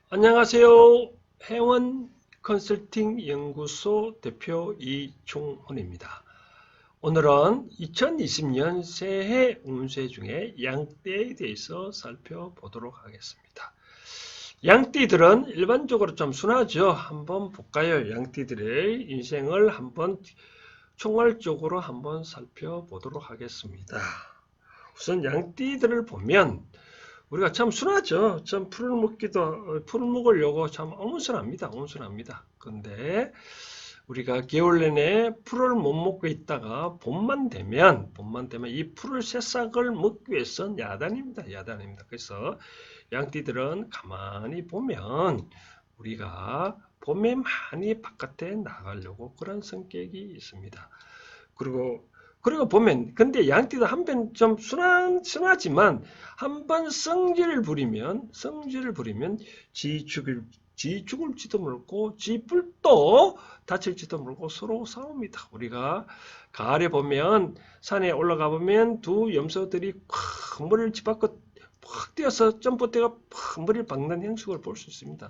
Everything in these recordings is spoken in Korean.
안녕하세요. 해원 컨설팅 연구소 대표 이종훈입니다. 오늘은 2020년 새해 운세 중에 양띠에 대해서 살펴보도록 하겠습니다. 양띠들은 일반적으로 좀 순하죠. 한번 볼까요? 양띠들의 인생을 한번 총괄적으로 한번 살펴보도록 하겠습니다. 우선 양띠들을 보면 우리가 참 순하죠. 참 풀을 먹으려고 참 어문선합니다. 어문선합니다. 근데 우리가 겨울 내내 풀을 못 먹고 있다가 봄만 되면 이 풀을 새싹을 먹기 위해서는 야단입니다. 야단입니다. 그래서 양띠들은 가만히 보면 우리가 봄에 많이 바깥에 나가려고 그런 성격이 있습니다. 그리고 보면 근데 양띠도 한편 좀 순하지만 한번 성질을 부리면 지 죽을지도 모르고 지 뿔도 다칠지도 모르고 서로 싸웁니다. 우리가 가을에 보면 산에 올라가 보면 두 염소들이 콱 머리를 집 밖으로 팍 뛰어서 점프대가 팍 머리를 박는 형식을 볼 수 있습니다.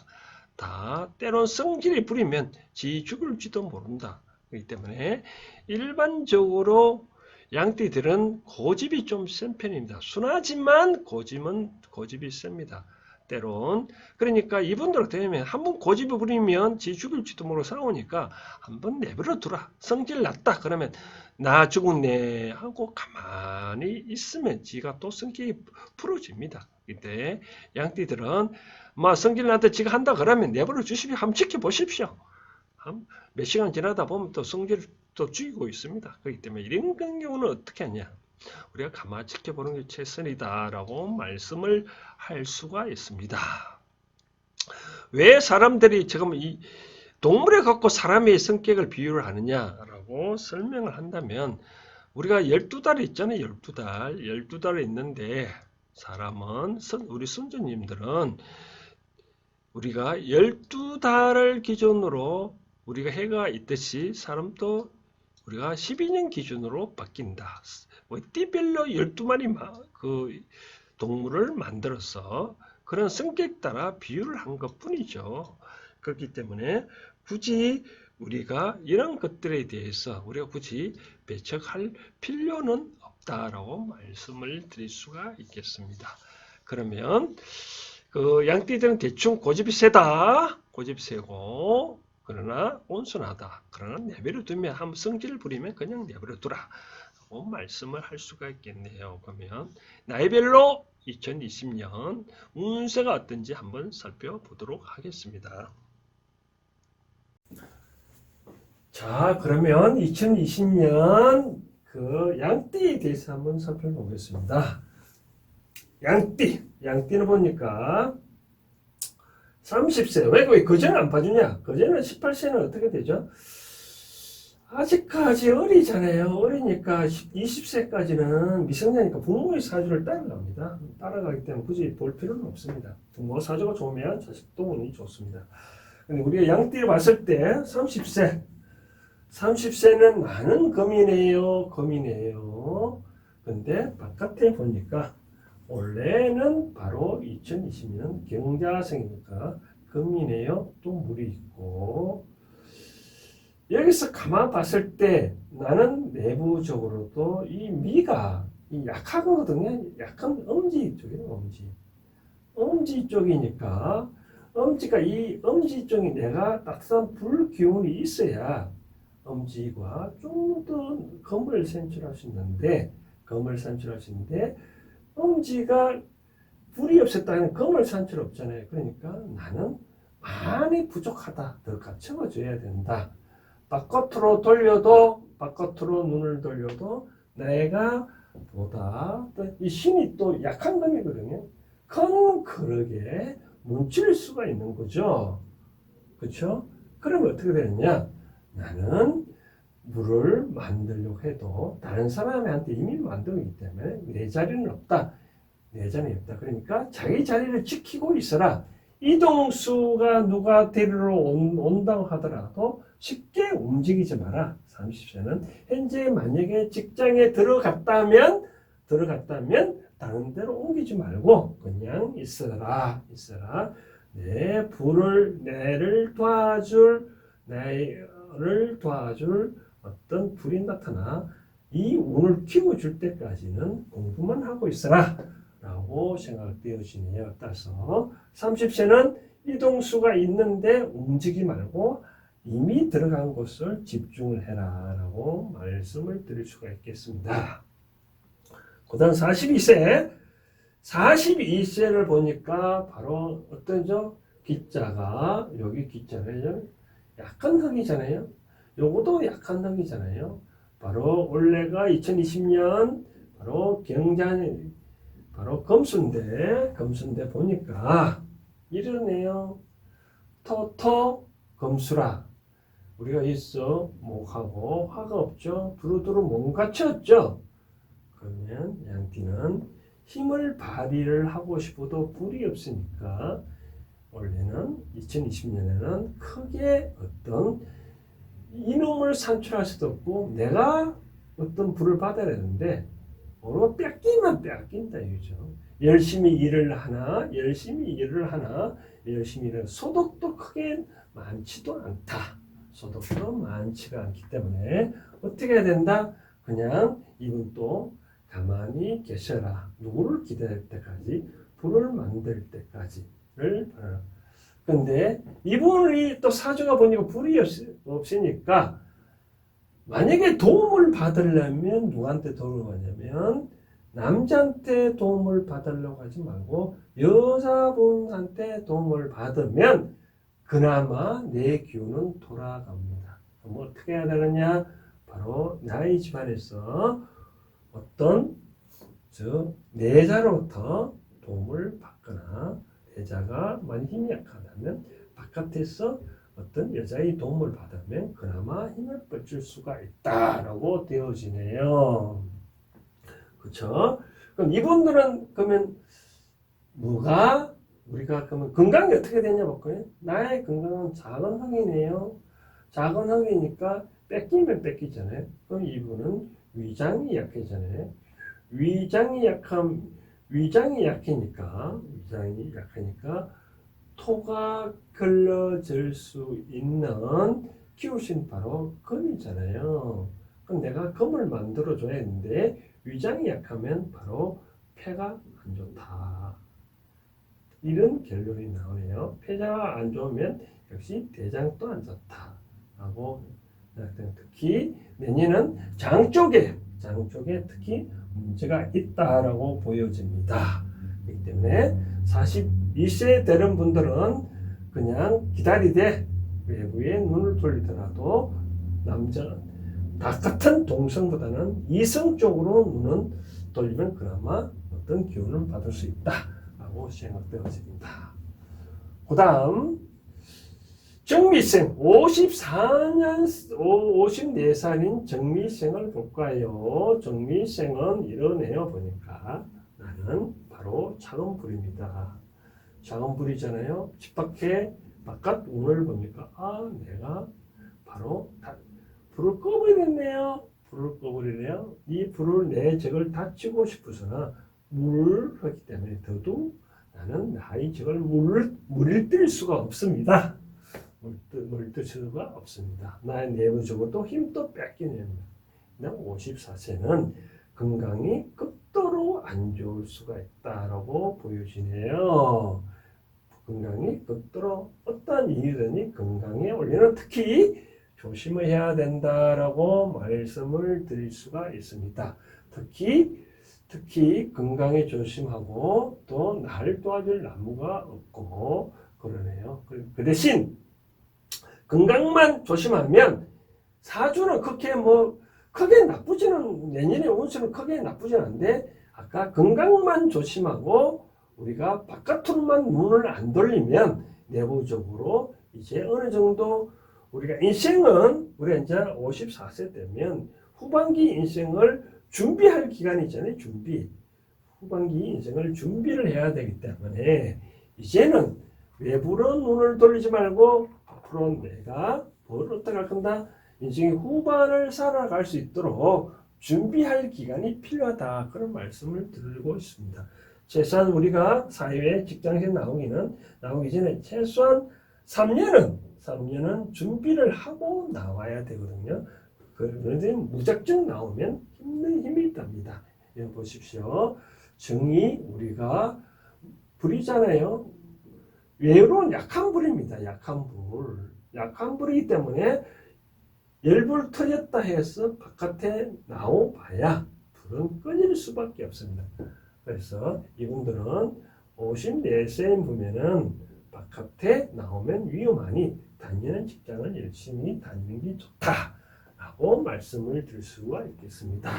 다 때론 성질이 부리면 지 죽을지도 모른다. 그렇기 때문에 일반적으로 양띠들은 고집이 좀 센 편입니다. 순하지만 고집이 셉니다. 때론. 그러니까 이분들 어떻게 되면 한번 고집을 부리면 지 죽일지도 모르고 싸우니까 한번 내버려 두라. 성질 났다. 그러면 나 죽었네 하고 가만히 있으면 지가 또 성격이 풀어집니다. 이때 양띠들은 뭐 성질 났다 지가 한다 그러면 내버려 주십시오. 한번 지켜보십시오. 몇 시간 지나다 보면 또 성질을 또 죽이고 있습니다. 그렇기 때문에 이런 경우는 어떻게 하냐? 우리가 가만히 지켜보는 게 최선이다라고 말씀을 할 수가 있습니다. 왜 사람들이 지금 이 동물에 갖고 사람의 성격을 비유를 하느냐라고 설명을 한다면 우리가 12달 있잖아요. 12달. 12달 있는데 사람은 우리 선조님들은 우리가 12달을 기준으로 우리가 해가 있듯이 사람도 우리가 12년 기준으로 바뀐다. 띠별로 12마리 그 동물을 만들어서 그런 성격 따라 비유를 한 것 뿐이죠. 그렇기 때문에 굳이 우리가 이런 것들에 대해서 우리가 굳이 배척할 필요는 없다라고 말씀을 드릴 수가 있겠습니다. 그러면 그 양띠들은 대충 고집이 세다. 고집이 세고 그러나 온순하다. 그러나 내버려 두면 한번 성질을 부리면 그냥 내버려 두라. 라고 말씀을 할 수가 있겠네요. 그러면 나이별로 2020년 운세가 어떤지 한번 살펴보도록 하겠습니다. 자, 그러면 2020년 그 양띠에 대해서 한번 살펴보겠습니다. 양띠는 보니까 30세. 왜 거제는 안 봐주냐? 거제는 18세는 어떻게 되죠? 아직까지 어리잖아요. 어리니까 20세까지는 미성년이니까 부모의 사주를 따라갑니다. 따라가기 때문에 굳이 볼 필요는 없습니다. 부모 사주가 좋으면 자식도 운이 좋습니다. 근데 우리가 양띠를 봤을 때 30세는 나는 금이네요. 근데 바깥에 보니까 원래는 바로 2020년 경자생이니까 금이네요. 또 물이 있고 여기서 가만 봤을 때 나는 내부적으로도 이 미가 약하거든요. 약한 엄지 쪽이에요. 엄지 쪽이니까 엄지가 이 엄지 쪽이 내가 따뜻한 불 기운이 있어야 엄지가 좀 더 검을 산출할 수 있는데 엄지가 불이 없었다면 검을 산출 없잖아요. 그러니까 나는 많이 부족하다. 더 갖춰줘야 된다. 바깥으로 눈을 돌려도 내가 보다 이 힘이 또 약한 놈이거든요. 큰 그릇에 뭉칠 수가 있는 거죠. 그렇죠? 그러면 어떻게 되느냐? 나는 물을 만들려고 해도 다른 사람한테 이미 만들고 있기 때문에 내 자리는 없다. 그러니까 자기 자리를 지키고 있어라. 이동수가 누가 데리러 온다고 하더라도 쉽게 움직이지 마라. 30세는 현재 만약에 직장에 들어갔다면 다른 데로 옮기지 말고 그냥 있어라. 내를 도와줄 어떤 불이 나타나 이 운을 키워줄 때까지는 공부만 하고 있어라 라고 생각되어지네요. 따라서 30세는 이동수가 있는데 움직이지 말고 이미 들어간 곳을 집중을 해라 라고 말씀을 드릴 수가 있겠습니다. 그 다음 42세를 보니까 바로 어떤죠? 기자가 여기 기자를 약한 흙이잖아요. 요것도 약한 흙이잖아요. 바로 올해가 2020년 바로 바로 검수인데 보니까 이러네요. 토토 검수라. 우리가 있어 목하고 화가 없죠. 두루두루 몸같이었죠. 그러면 양띠는 힘을 발휘를 하고 싶어도 불이 없으니까 원래는 2020년에는 크게 어떤 이놈을 산출할 수도 없고 내가 어떤 불을 받아야 되는데 오로 뺏기만 뺏긴다 이거죠. 열심히 일을 하나 소득도 크게 많지도 않다. 소득도 많지가 않기 때문에 어떻게 해야 된다? 그냥 이분 또 가만히 계셔라. 누구를 기다릴 때까지 불을 만들 때까지를 근데 이분이 또 사주가 보니까 불이 없으니까 만약에 도움을 받으려면 누구한테 도움을 받냐면 남자한테 도움을 받으려고 하지 말고 여자분한테 도움을 받으면 그나마 내 기운은 돌아갑니다. 그럼 어떻게 해야 되느냐? 바로 나의 집안에서 어떤 내자로부터 도움을 받거나 내자가 많이 힘이 약하다면 바깥에서 어떤 여자의 도움을 받으면 그나마 힘을 뻗줄 수가 있다라고 되어지네요. 그렇죠? 그럼 이분들은 그러면 우리가 그러면 건강이 어떻게 되냐 볼까요? 나의 건강은 작은 흙이네요. 작은 흙이니까 뺏기면 뺏기잖아요. 그럼 이분은 위장이 약해잖아요. 위장이 약하니까 토가 걸러질 수 있는 키우신 바로 금이잖아요. 그럼 내가 금을 만들어 줘야 했는데 위장이 약하면 바로 폐가 안 좋다. 이런 결론이 나오네요. 폐가 안 좋으면 역시 대장도 안 좋다라고. 특히 내년은 장 쪽에 특히 문제가 있다라고 보여집니다. 그렇기 때문에 42세 되는 분들은 그냥 기다리되 외부에 눈을 돌리더라도 닭 같은 동성보다는 이성 쪽으로 눈을 돌리면 그나마 어떤 기운을 받을 수 있다라고 생각되어집니다. 그 다음 정미생 54살인 정미생을 볼까요? 정미생은 이러네요. 보니까 나는 바로 작은 불입니다. 작은 불이잖아요. 집 바깥 운을 보니까 내가 바로 불을 꺼버리네요. 이 불을 내 적을 다치고 싶어서나 물을 하기 때문에 더더욱 나는 나의 적을 물을 수가 없습니다. 물뜰 수가 없습니다. 나의 내부적으로도 힘도 뺏기는 54세는 건강이 극도로 안 좋을 수가 있다라고 보여지네요. 건강이 극도로 어떤 이유든지 건강에 올해는 특히 조심을 해야 된다라고 말씀을 드릴 수가 있습니다. 특히 건강에 조심하고 또 나를 도와줄 나무가 없고 그러네요. 그 대신 건강만 조심하면 사주는 크게 나쁘지는 내년에 운수는 크게 나쁘지는 않은데 아까 건강만 조심하고 우리가 바깥으로만 눈을 안 돌리면 내부적으로 이제 어느 정도 우리가 이제 54세 되면 후반기 인생을 준비할 기간이잖아요. 후반기 인생을 준비를 해야 되기 때문에 이제는 외부로 눈을 돌리지 말고 앞으로 내가 뭘 어떻게 할 건다? 인생의 후반을 살아갈 수 있도록 준비할 기간이 필요하다. 그런 말씀을 드리고 있습니다. 최소한 우리가 사회에 직장에서 나오기 전에 최소한 3년은 준비를 하고 나와야 되거든요. 그런데 무작정 나오면 힘이 듭니다. 여기 보십시오. 정이 우리가 불이잖아요. 외로운 약한 불입니다. 약한 불. 약한 불이기 때문에 열불 터졌다 해서 바깥에 나와봐야 불은 꺼질 수밖에 없습니다. 그래서 이분들은 54세인 보면은 바깥에 나오면 위험하니 다니는 직장을 열심히 다니는 게 좋다라고 말씀을 드릴 수가 있겠습니다.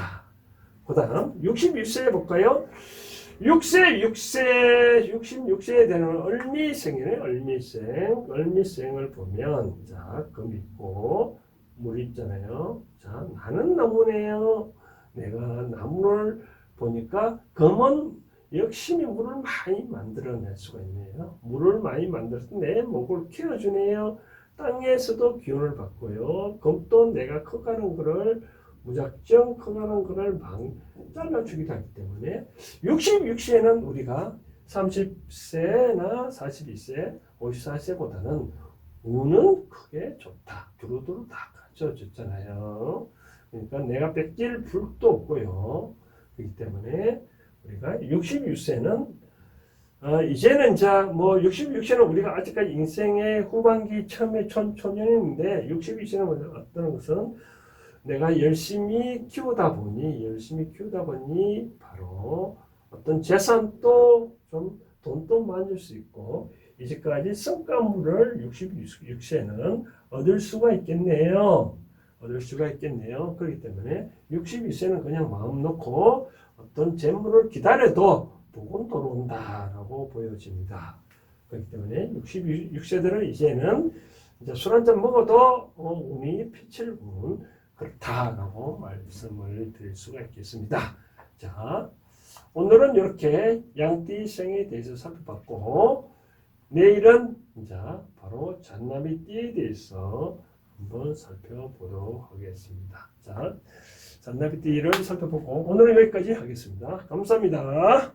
그 다음 61세 볼까요? 66세에 되는 을미생이네. 을미생을 보면 자, 금 있고 물 있잖아요. 자, 나는 나무네요. 내가 나무를 보니까 금은 역시 물을 많이 만들어낼 수가 있네요. 물을 많이 만들어서 내 목을 키워주네요. 땅에서도 기운을 받고요. 금도 내가 커가는 거를 무작정 커가는 거를 잘라주기도 하기 때문에 66세는 우리가 30세나 42세, 54세보다는 운은 크게 좋다. 두루두루 다 갖춰졌잖아요. 그러니까 내가 뺏길 불도 없고요. 그렇기 때문에 우리가 66세는 이제는 뭐 66세는 우리가 아직까지 인생의 후반기 처음에 초년인데 62세는 어떤 것은 내가 열심히 키우다 보니 바로 어떤 재산도 좀 돈도 많을 수 있고 이제까지 성과물을 66세는 얻을 수가 있겠네요. 그렇기 때문에 62세는 그냥 마음 놓고 어떤 재물을 기다려도 복은 들어온다라고 보여집니다. 그렇기 때문에 66세들은 이제는 이제 술 한잔 먹어도 운이 피칠 운 그렇다라고 말씀을 드릴 수가 있겠습니다. 자, 오늘은 이렇게 양띠생에 대해서 살펴봤고 내일은 이제 바로 잔나비띠에 대해서 한번 살펴보도록 하겠습니다. 자, 잔나비띠를 살펴보고 오늘은 여기까지 하겠습니다. 감사합니다.